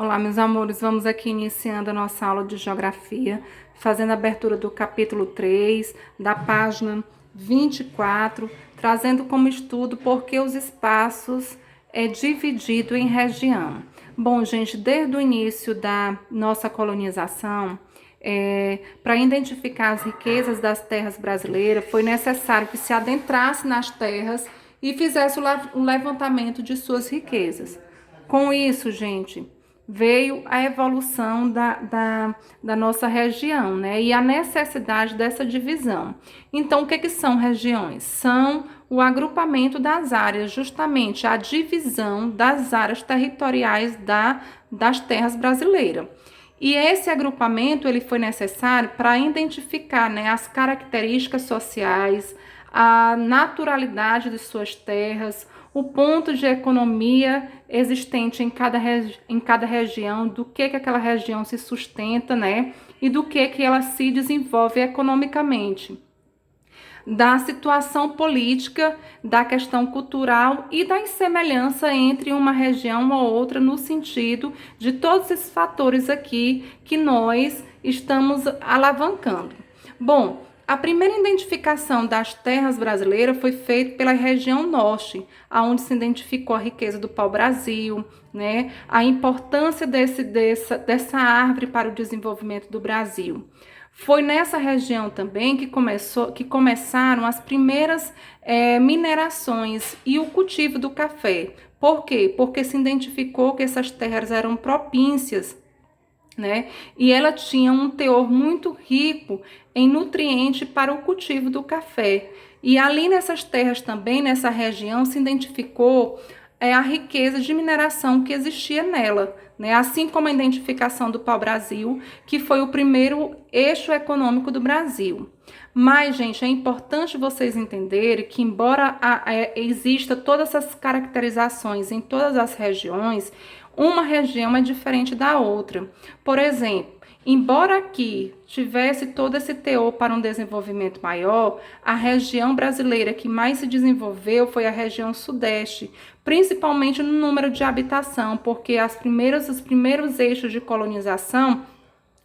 Olá, meus amores, vamos aqui iniciando a nossa aula de geografia, fazendo a abertura do capítulo 3, da página 24, trazendo como estudo por que os espaços é dividido em região. Bom, gente, desde o início da nossa colonização, para identificar as riquezas das terras brasileiras, foi necessário que se adentrasse nas terras e fizesse o levantamento de suas riquezas. Com isso, gente, veio a evolução da nossa região, né? E a necessidade dessa divisão. Então, o que são regiões? São o agrupamento das áreas, justamente a divisão das áreas territoriais das terras brasileiras. E esse agrupamento ele foi necessário para identificar, né, as características sociais, a naturalidade de suas terras, o ponto de economia existente em cada região, do que aquela região se sustenta, né? E do que ela se desenvolve economicamente. Da situação política, da questão cultural e da insemelhança entre uma região ou outra, no sentido de todos esses fatores aqui que nós estamos alavancando. Bom, a primeira identificação das terras brasileiras foi feita pela região norte, onde se identificou a riqueza do pau-brasil, né? A importância dessa árvore para o desenvolvimento do Brasil. Foi nessa região também que começaram as primeiras minerações e o cultivo do café. Por quê? Porque se identificou que essas terras eram propícias, né? E ela tinha um teor muito rico em nutrientes para o cultivo do café. E ali nessas terras também, nessa região, se identificou a riqueza de mineração que existia nela, né? Assim como a identificação do pau-brasil, que foi o primeiro eixo econômico do Brasil. Mas, gente, é importante vocês entenderem que, embora exista todas essas caracterizações em todas as regiões, uma região é diferente da outra. Por exemplo, embora aqui tivesse todo esse teor para um desenvolvimento maior, a região brasileira que mais se desenvolveu foi a região sudeste, principalmente no número de habitação, porque os primeiros eixos de colonização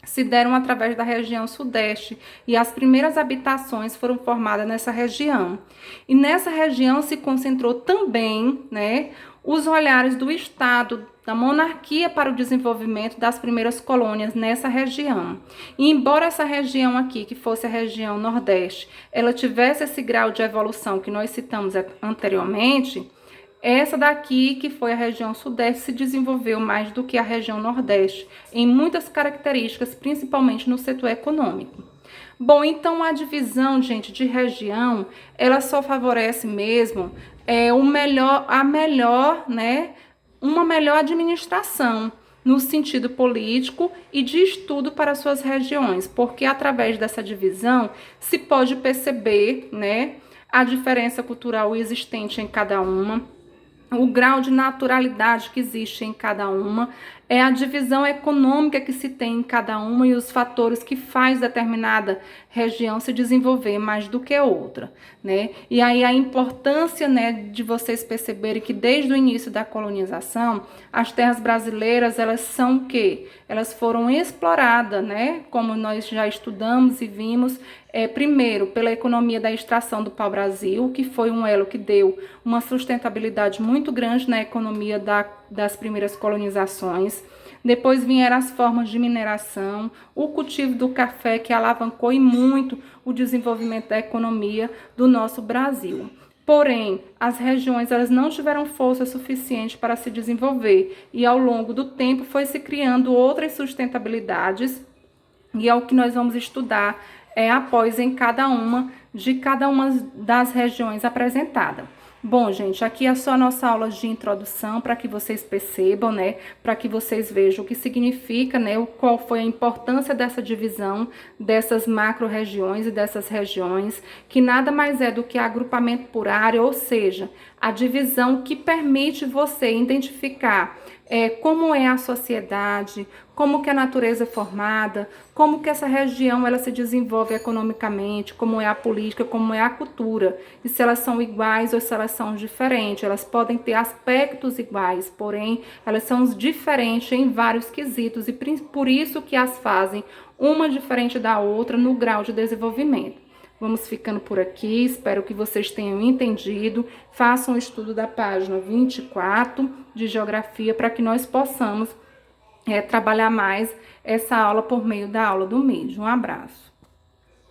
se deram através da região sudeste e as primeiras habitações foram formadas nessa região. E nessa região se concentrou também, né, os olhares do Estado, da monarquia para o desenvolvimento das primeiras colônias nessa região. E embora essa região aqui, que fosse a região nordeste, ela tivesse esse grau de evolução que nós citamos anteriormente, essa daqui, que foi a região sudeste, se desenvolveu mais do que a região nordeste, em muitas características, principalmente no setor econômico. Bom, então a divisão, gente, de região, ela só favorece mesmo uma melhor administração no sentido político e de estudo para suas regiões, porque através dessa divisão se pode perceber, né, a diferença cultural existente em cada uma, o grau de naturalidade que existe em cada uma, a divisão econômica que se tem em cada uma e os fatores que faz determinada região se desenvolver mais do que outra, né? E aí a importância, né, de vocês perceberem que desde o início da colonização, as terras brasileiras, elas são o quê? Elas foram exploradas, né? Como nós já estudamos e vimos, primeiro pela economia da extração do pau-brasil, que foi um elo que deu uma sustentabilidade muito grande na economia das primeiras colonizações. Depois vieram as formas de mineração, o cultivo do café, que alavancou e muito o desenvolvimento da economia do nosso Brasil. Porém, as regiões elas não tiveram força suficiente para se desenvolver e ao longo do tempo foi se criando outras sustentabilidades e é o que nós vamos estudar após em cada uma das regiões apresentadas. Bom, gente, aqui é só a nossa aula de introdução para que vocês percebam, né, para que vocês vejam o que significa, né, qual foi a importância dessa divisão dessas macro-regiões e dessas regiões, que nada mais é do que agrupamento por área, ou seja, a divisão que permite você identificar como é a sociedade, como que a natureza é formada, como que essa região ela se desenvolve economicamente, como é a política, como é a cultura, e se elas são iguais ou se elas são diferentes. Elas podem ter aspectos iguais, porém elas são diferentes em vários quesitos, e por isso que as fazem uma diferente da outra no grau de desenvolvimento. Vamos ficando por aqui, espero que vocês tenham entendido. Façam um estudo da página 24 de Geografia para que nós possamos trabalhar mais essa aula por meio da aula do Medio. Um abraço.